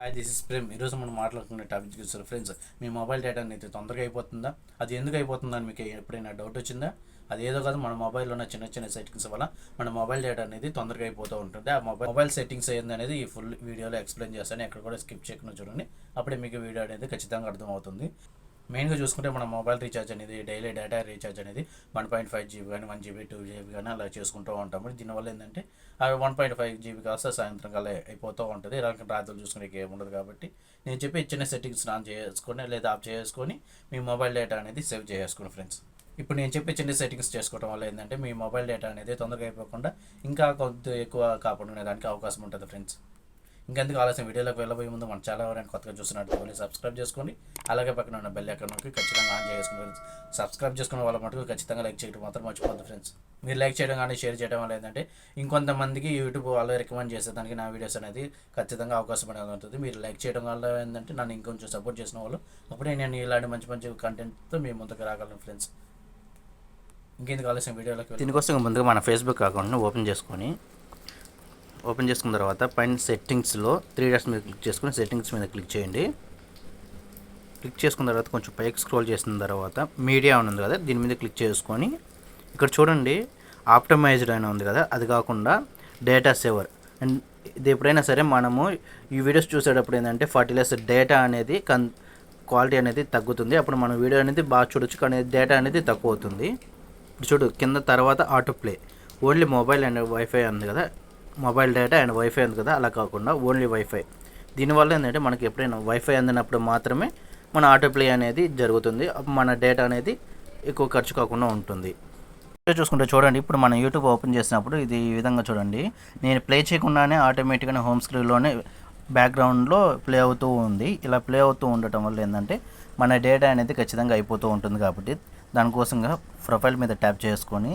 Hi this is Prem. ఈరోజు మనం మాట్లాడుకునే టాపిక్ చూస్తారు ఫ్రెండ్స్. మీ మొబైల్ డేటా అనేది తొందరగా అయిపోతుందా, అది ఎందుకు అయిపోతుందని మీకు ఎప్పుడైనా డౌట్ వచ్చిందా? అది ఏదో కాదు, మన మొబైల్లో ఉన్న చిన్న చిన్న సెట్టింగ్స్ వల్ల మన మొబైల్ డేటా అనేది తొందరగా అయిపోతూ ఉంటుంది. ఆ మొబైల్ సెట్టింగ్స్ ఏందనేది ఈ ఫుల్ వీడియోలో ఎక్స్ప్లెయిన్ చేస్తాను. ఎక్కడ కూడా స్కిప్ చేయకుండా చూడండి, అప్పుడే మీకు వీడియో అనేది ఖచ్చితంగా అర్థమవుతుంది. మెయిన్గా చూసుకుంటే మన మొబైల్ రీఛార్జ్ అనేది, డైలీ డేటా రీఛార్జ్ అనేది 1.5 GB కానీ 1 GB 2 GB కానీ అలా చేసుకుంటూ ఉంటాము. దీనివల్ల ఏంటంటే ఆ 1.5 GB కాస్త సాయంత్రం కల్లా అయిపోతూ ఉంటుంది. రాత్రులు చూసుకునే ఏముండదు కాబట్టి నేను చెప్పి చిన్న సెట్టింగ్స్ ఆన్ చేసుకొని లేదా ఆఫ్ చేసుకొని మీ మొబైల్ డేటా అనేది సేవ్ చేసుకోండి ఫ్రెండ్స్. ఇప్పుడు నేను చెప్పే చిన్న సెట్టింగ్స్ చేసుకోవడం వల్ల ఏంటంటే మీ మొబైల్ డేటా అనేది తొందరగా అయిపోకుండా ఇంకా కొద్ది ఎక్కువ కాపాడుకునే దానికి అవకాశం ఉంటుంది ఫ్రెండ్స్. ఇంకెందుకు ఆలస్యం, వీడియోలోకి వెళ్ళబోయే ముందు మన ఛానల్ ఎవరైనా కొత్తగా చూస్తున్నట్టు సబ్స్క్రైబ్ చేసుకోండి. అలాగే పక్కన ఉన్న బెల్ ఐకాన్ నొక్కి ఖచ్చితంగా ఆన్ చేసుకుని సబ్స్క్రైబ్ చేసుకున్న వాళ్ళ మటుకు ఖచ్చితంగా లైక్ చేయడం మాత్రం మర్చిపోద్దు ఫ్రెండ్స్. మీరు లైక్ చేయడం కానీ షేర్ చేయడం వల్ల ఏంటంటే ఇంకొంతమందికి యూట్యూబ్ వాళ్ళు రికమెండ్ చేసేదానికి నా వీడియోస్ అనేది ఖచ్చితంగా అవకాశం అనేది ఉంటుంది. మీరు లైక్ చేయడం వల్ల ఏంటంటే నన్ను ఇంకొంచెం సపోర్ట్ చేసిన వాళ్ళు అప్పుడే నేను ఇలాంటి మంచి మంచి కంటెంట్తో మీ ముందుకు రాగలను ఫ్రెండ్స్. ఇంకెందుకు ఆలస్యం, వీడియోలోకి దీనికోసం ముందుగా మన ఫేస్బుక్ అకౌంట్ని ఓపెన్ చేసుకున్న తర్వాత పైన సెట్టింగ్స్లో 3 డాట్స్ మీద క్లిక్ చేసుకుని సెట్టింగ్స్ మీద క్లిక్ చేయండి. క్లిక్ చేసుకున్న తర్వాత కొంచెం పైకి స్క్రోల్ చేసిన తర్వాత మీడియా అని ఉంది కదా, దీని మీద క్లిక్ చేసుకొని ఇక్కడ చూడండి ఆప్టమైజ్డ్ అని ఉంది కదా, అది కాకుండా డేటా సేవర్. అండ్ ఇది ఎప్పుడైనా సరే మనము ఈ వీడియోస్ చూసేటప్పుడు ఏంటంటే 40 డేటా అనేది క్వాలిటీ అనేది తగ్గుతుంది. అప్పుడు మన వీడియో అనేది బాగా చూడొచ్చు, కానీ డేటా అనేది తక్కువ అవుతుంది. ఇప్పుడు చూడు కింద తర్వాత auto play, only mobile and wifi ఉంది కదా, మొబైల్ డేటా అండ్ వైఫై ఉంది కదా, అలా కాకుండా ఓన్లీ వైఫై. దీనివల్ల ఏంటంటే మనకి ఎప్పుడైనా వైఫై అందినప్పుడు మాత్రమే మన ఆటో ప్లే అనేది జరుగుతుంది. మన డేటా అనేది ఎక్కువ ఖర్చు కాకుండా ఉంటుంది. చూసుకుంటే చూడండి, ఇప్పుడు మనం యూట్యూబ్ ఓపెన్ చేసినప్పుడు ఇది ఈ విధంగా చూడండి, నేను ప్లే చేయకుండానే ఆటోమేటిక్గా హోమ్ స్క్రీన్లోనే బ్యాక్గ్రౌండ్లో ప్లే అవుతూ ఉంది. ఇలా ప్లే అవుతూ ఉండటం వల్ల ఏంటంటే మన డేటా అనేది ఖచ్చితంగా అయిపోతూ ఉంటుంది. కాబట్టి దానికోసంగా ప్రొఫైల్ మీద ట్యాప్ చేసుకొని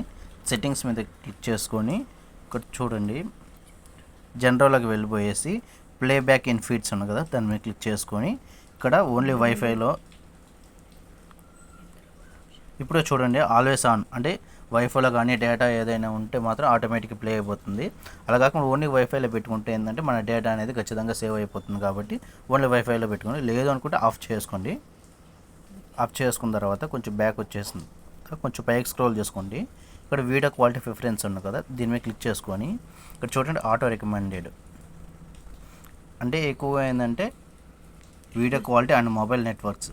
సెట్టింగ్స్ మీద క్లిక్ చేసుకొని ఇక్కడ చూడండి జనరల్లోకి వెళ్ళిపోయేసి ప్లేబ్యాక్ ఇన్ ఫీడ్స్ ఉంది కదా, దాని మీద క్లిక్ చేసుకొని ఇక్కడ ఓన్లీ వైఫైలో ఇప్పుడు చూడండి ఆల్వేస్ ఆన్ అంటే వైఫైలో కానీ డేటా ఏదైనా ఉంటే మాత్రం ఆటోమేటిక్గా ప్లే అయిపోతుంది. అలా కాకుండా ఓన్లీ వైఫైలో పెట్టుకుంటే ఏంటంటే మన డేటా అనేది ఖచ్చితంగా సేవ్ అయిపోతుంది. కాబట్టి ఓన్లీ వైఫైలో పెట్టుకోండి. లేదు అనుకుంటే ఆఫ్ చేసుకోండి. ఆఫ్ చేసుకున్న తర్వాత కొంచెం బ్యాక్ వచ్చేసింది, కొంచెం పైకి స్క్రోల్ చేసుకోండి. ఇక్కడ వీడియో క్వాలిటీ ప్రిఫరెన్స్ ఉంది కదా, దీని మీద క్లిక్ చేసుకొని ఇక్కడ చూడండి ఆటో రికమెండెడ్ అంటే ఎక్కువగా ఏంటంటే video quality and mobile networks,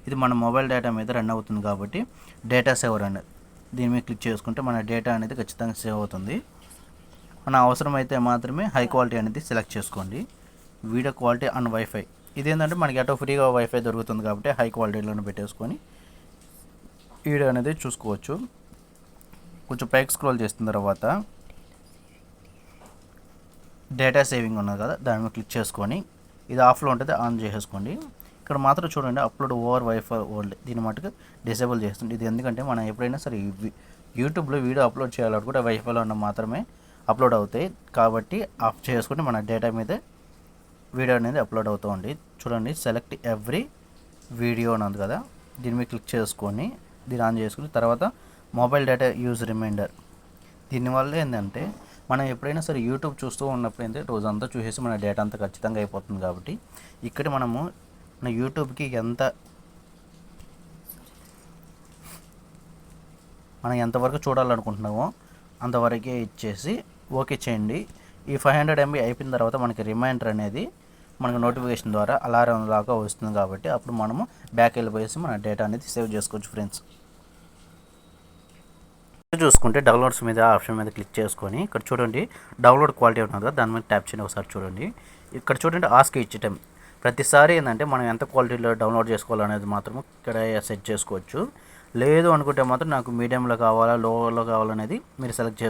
ఇది మన మొబైల్ డేటా మీద రన్ అవుతుంది. కాబట్టి డేటా సేవర్ అనేది దీని మీద క్లిక్ చేసుకుంటే మన డేటా అనేది ఖచ్చితంగా సేవ్ అవుతుంది. మన అవసరమైతే మాత్రమే హై క్వాలిటీ అనేది సెలెక్ట్ చేసుకోండి. వీడియో క్వాలిటీ అండ్ వైఫై, ఇదేంటంటే మనకి అటో ఫ్రీగా వైఫై దొరుకుతుంది కాబట్టి హై క్వాలిటీలోనే పెట్టేసుకొని వీడియో అనేది చూసుకోవచ్చు. కొంచెం పైకి స్క్రోల్ చేసిన తర్వాత డేటా సేవింగ్ ఉన్నది కదా, దాని మీద క్లిక్ చేసుకొని ఇది ఆఫ్లో ఉంటుంది, ఆన్ చేసేసుకోండి. ఇక్కడ మాత్రం చూడండి అప్లోడ్ ఓవర్ వైఫై ఓల్డ్, దీని మటుకు డిసేబుల్ చేస్తుంది. ఇది ఎందుకంటే మనం ఎప్పుడైనా సరే యూట్యూబ్లో వీడియో అప్లోడ్ చేయాలనుకుంటే వైఫైలో ఉన్న మాత్రమే అప్లోడ్ అవుతాయి. కాబట్టి ఆఫ్ చేసుకుంటే మన డేటా మీద వీడియో అనేది అప్లోడ్ అవుతూ ఉంది. చూడండి సెలెక్ట్ ఎవ్రీ వీడియో అని ఉంది కదా, దీని మీద క్లిక్ చేసుకొని దీన్ని ఆన్ చేసుకుని తర్వాత మొబైల్ డేటా యూజ్ రిమైండర్. దీనివల్ల ఏంటంటే మనం ఎప్పుడైనా సరే యూట్యూబ్ చూస్తూ ఉన్నప్పుడు ఏంటంటే రోజంతా చూసేసి మన డేటా అంతా ఖచ్చితంగా అయిపోతుంది. కాబట్టి ఇక్కడ మనము మన యూట్యూబ్కి మనం ఎంతవరకు చూడాలనుకుంటున్నామో అంతవరకే ఇచ్చేసి ఓకే చేయండి. ఈ 500 MB అయిపోయిన తర్వాత మనకి రిమైండర్ అనేది మనకు నోటిఫికేషన్ ద్వారా అలారం లాగా వస్తుంది. కాబట్టి అప్పుడు మనము బ్యాక్ వెళ్ళిపోయేసి మన డేటా అనేది సేవ్ చేసుకోవచ్చు ఫ్రెండ్స్. చూసుకుంటే డౌన్లోడ్స్ మీద ఆప్షన్ మీద క్లిక్ చేసుకొని ఇక్కడ చూడండి డౌన్లోడ్ క్వాలిటీ ఉన్నది కదా, దాని మీద ట్యాప్ చేయండి. ఒకసారి చూడండి ఇక్కడ చూడండి ఆస్క్ ఇచ్ టైం, ప్రతిసారి ఏంటంటే మనం ఎంత క్వాలిటీలో డౌన్లోడ్ చేసుకోవాలనేది మాత్రం ఇక్కడ సెట్ చేసుకోవచ్చు. లేదు అనుకుంటే మాత్రం నాకు మీడియంలో కావాలా లోలో కావాలనేది మీరు సెలెక్ట్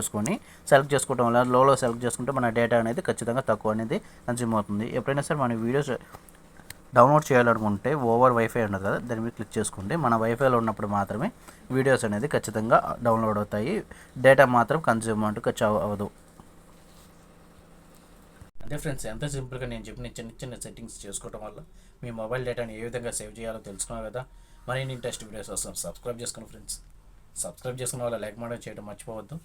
చేసుకోవడం వల్ల లోలో సెలెక్ట్ చేసుకుంటే మన డేటా అనేది ఖచ్చితంగా తక్కువ అనేది కన్జ్యూమ్ అవుతుంది. ఎప్పుడైనా సరే మన వీడియోస్ డౌన్లోడ్ చేయాలనుకుంటే ఓవర్ వైఫై ఉన్నది కదా, దాని మీద క్లిక్ చేసుకుంటే మన వైఫైలో ఉన్నప్పుడు మాత్రమే వీడియోస్ అనేది ఖచ్చితంగా డౌన్లోడ్ అవుతాయి. డేటా మాత్రం కన్జ్యూమ్ ఖర్చు అవ్వదు. అదే ఫ్రెండ్స్, ఎంత సింపుల్గా నేను చెప్పిన చిన్న చిన్న సెట్టింగ్స్ చేసుకోవడం వల్ల మీ మొబైల్ డేటాని ఏ విధంగా సేవ్ చేయాలో తెలుసుకున్నావు కదా. మరి ఇంట్రెస్ట్ వీడియోస్ వస్తాం, సబ్స్క్రైబ్ చేసుకోండి ఫ్రెండ్స్. సబ్స్క్రైబ్ చేసుకున్న వాళ్ళ లైక్ చేయడం మర్చిపోవద్దు.